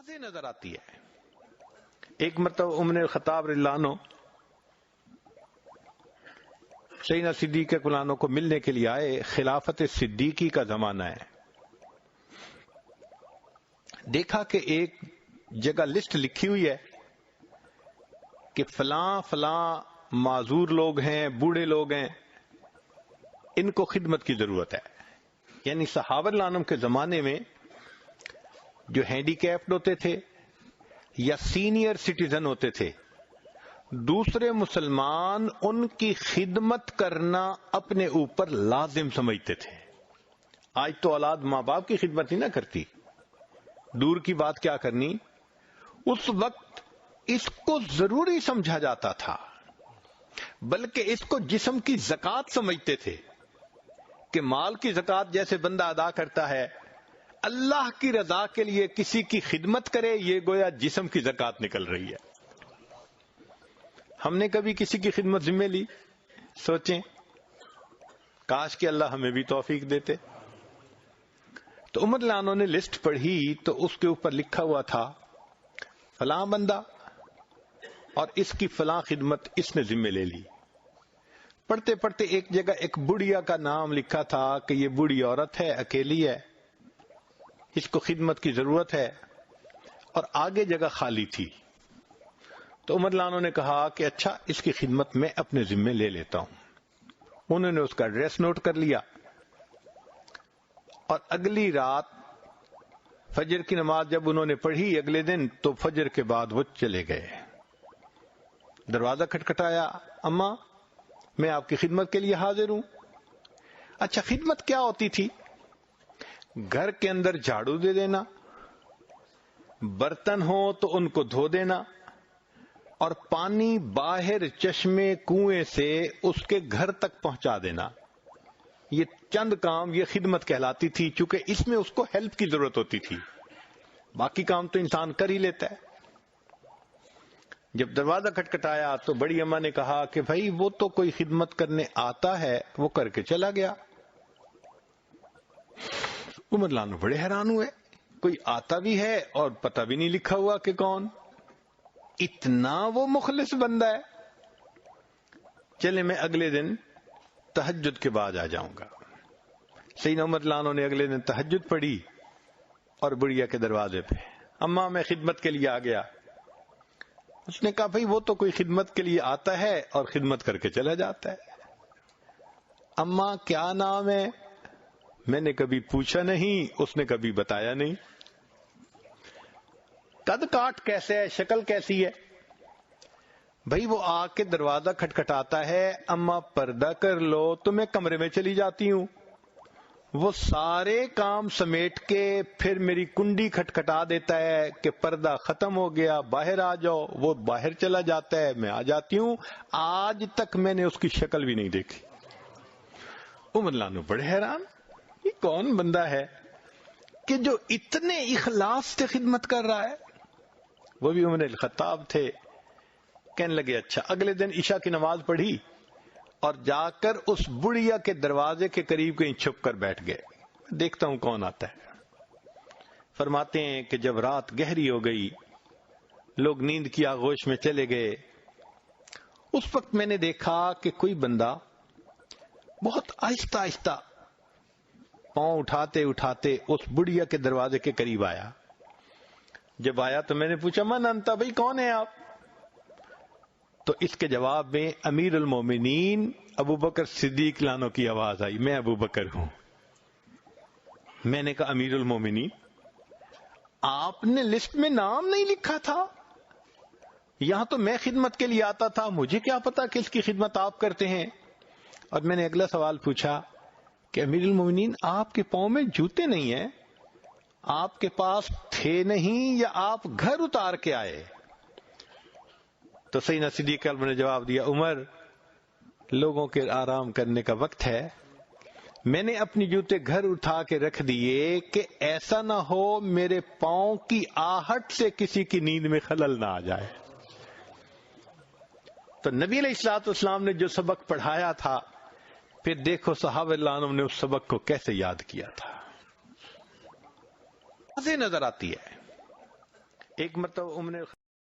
واضح نظر آتی ہے۔ ایک مرتبہ عمر الخطاب رضی اللہ عنہ سیدنا صدیق اکبر عنہ کو ملنے کے لیے آئے۔ خلافت صدیقی کا زمانہ ہے۔ دیکھا کہ ایک جگہ لسٹ لکھی ہوئی ہے کہ فلاں فلاں معذور لوگ ہیں، بوڑھے لوگ ہیں، ان کو خدمت کی ضرورت ہے۔ یعنی صحابہ رضی اللہ عنہم کے زمانے میں جو ہینڈی کیپڈ ہوتے تھے یا سینئر سٹیزن ہوتے تھے، دوسرے مسلمان ان کی خدمت کرنا اپنے اوپر لازم سمجھتے تھے۔ آج تو اولاد ماں باپ کی خدمت ہی نہ کرتی، دور کی بات کیا کرنی۔ اس وقت اس کو ضروری سمجھا جاتا تھا، بلکہ اس کو جسم کی زکوٰۃ سمجھتے تھے کہ مال کی زکوٰۃ جیسے بندہ ادا کرتا ہے، اللہ کی رضا کے لیے کسی کی خدمت کرے، یہ گویا جسم کی زکوٰۃ نکل رہی ہے۔ ہم نے کبھی کسی کی خدمت ذمہ لی؟ سوچیں، کاش کہ اللہ ہمیں بھی توفیق دیتے۔ تو عمر رضی اللہ عنہ نے لسٹ پڑھی تو اس کے اوپر لکھا ہوا تھا فلاں بندہ اور اس کی فلاں خدمت اس نے ذمہ لے لی۔ پڑھتے پڑھتے ایک جگہ ایک بڑھیا کا نام لکھا تھا کہ یہ بوڑھی عورت ہے، اکیلی ہے، اس کو خدمت کی ضرورت ہے، اور آگے جگہ خالی تھی۔ تو عمر رضی اللہ عنہ نے کہا کہ اچھا، اس کی خدمت میں اپنے ذمہ لے لیتا ہوں۔ انہوں نے اس کا ایڈریس نوٹ کر لیا، اور اگلی رات فجر کی نماز جب انہوں نے پڑھی اگلے دن، تو فجر کے بعد وہ چلے گئے۔ دروازہ کھٹکھٹایا، اماں میں آپ کی خدمت کے لیے حاضر ہوں۔ اچھا، خدمت کیا ہوتی تھی؟ گھر کے اندر جھاڑو دے دینا، برتن ہو تو ان کو دھو دینا، اور پانی باہر چشمے کنویں سے اس کے گھر تک پہنچا دینا۔ یہ چند کام، یہ خدمت کہلاتی تھی، چونکہ اس میں اس کو ہیلپ کی ضرورت ہوتی تھی، باقی کام تو انسان کر ہی لیتا ہے۔ جب دروازہ کھٹکھٹایا تو بڑی اماں نے کہا کہ بھائی وہ تو کوئی خدمت کرنے آتا ہے، وہ کر کے چلا گیا۔ عمر رضی اللہ عنہ بڑے حیران ہوئے، کوئی آتا بھی ہے اور پتہ بھی نہیں لکھا ہوا کہ کون، اتنا وہ مخلص بندہ ہے۔ چلے میں اگلے دن تہجد کے بعد آ جاؤں گا۔ سیدنا عمر رضی اللہ عنہ نے اگلے دن تہجد پڑھی اور بڑھیا کے دروازے پہ، اماں میں خدمت کے لیے آ گیا۔ اس نے کہا بھائی وہ تو کوئی خدمت کے لیے آتا ہے اور خدمت کر کے چلا جاتا ہے۔ اماں کیا نام ہے؟ میں نے کبھی پوچھا نہیں، اس نے کبھی بتایا نہیں۔ قد کاٹ کیسے ہے، شکل کیسی ہے؟ بھائی وہ آ کے دروازہ کھٹکھٹاتا ہے، اماں پردہ کر لو تو میں کمرے میں چلی جاتی ہوں، وہ سارے کام سمیٹ کے پھر میری کنڈی کھٹکھٹا دیتا ہے کہ پردہ ختم ہو گیا، باہر آ جاؤ، وہ باہر چلا جاتا ہے، میں آ جاتی ہوں۔ آج تک میں نے اس کی شکل بھی نہیں دیکھی۔ عمر رضی اللہ عنہ بڑے حیران، یہ کون بندہ ہے کہ جو اتنے اخلاص سے خدمت کر رہا ہے؟ وہ بھی عمر الخطاب تھے۔ کہنے لگے اچھا، اگلے دن عشاء کی نماز پڑھی اور جا کر اس بڑھیا کے دروازے کے قریب کہیں چھپ کر بیٹھ گئے، دیکھتا ہوں کون آتا ہے۔ فرماتے ہیں کہ جب رات گہری ہو گئی، لوگ نیند کی آغوش میں چلے گئے، اس وقت میں نے دیکھا کہ کوئی بندہ بہت آہستہ آہستہ پاؤں اٹھاتے اٹھاتے اس بڑھیا کے دروازے کے قریب آیا۔ جب آیا تو میں نے پوچھا من انت، بھائی کون ہے آپ؟ تو اس کے جواب میں امیر المومنین ابو بکر صدیق لانو کی آواز آئی، میں ابو بکر ہوں۔ میں نے کہا امیر المومنین، آپ نے لسٹ میں نام نہیں لکھا تھا، یہاں تو میں خدمت کے لیے آتا تھا، مجھے کیا پتا کہ اس کی خدمت آپ کرتے ہیں۔ اور میں نے اگلا سوال پوچھا کہ امیر المومنین آپ کے پاؤں میں جوتے نہیں ہیں، آپ کے پاس تھے نہیں یا آپ گھر اتار کے آئے؟ تو سیدنا صدیق اکبر نے جواب دیا، عمر لوگوں کے آرام کرنے کا وقت ہے، میں نے اپنی جوتے گھر اٹھا کے رکھ دیے کہ ایسا نہ ہو میرے پاؤں کی آہٹ سے کسی کی نیند میں خلل نہ آ جائے۔ تو نبی علیہ الصلوۃ والسلام نے جو سبق پڑھایا تھا، پھر دیکھو صحابہ رضی اللہ عنہم نے اس سبق کو کیسے یاد کیا تھا۔ واضح نظر آتی ہے۔ ایک مرتبہ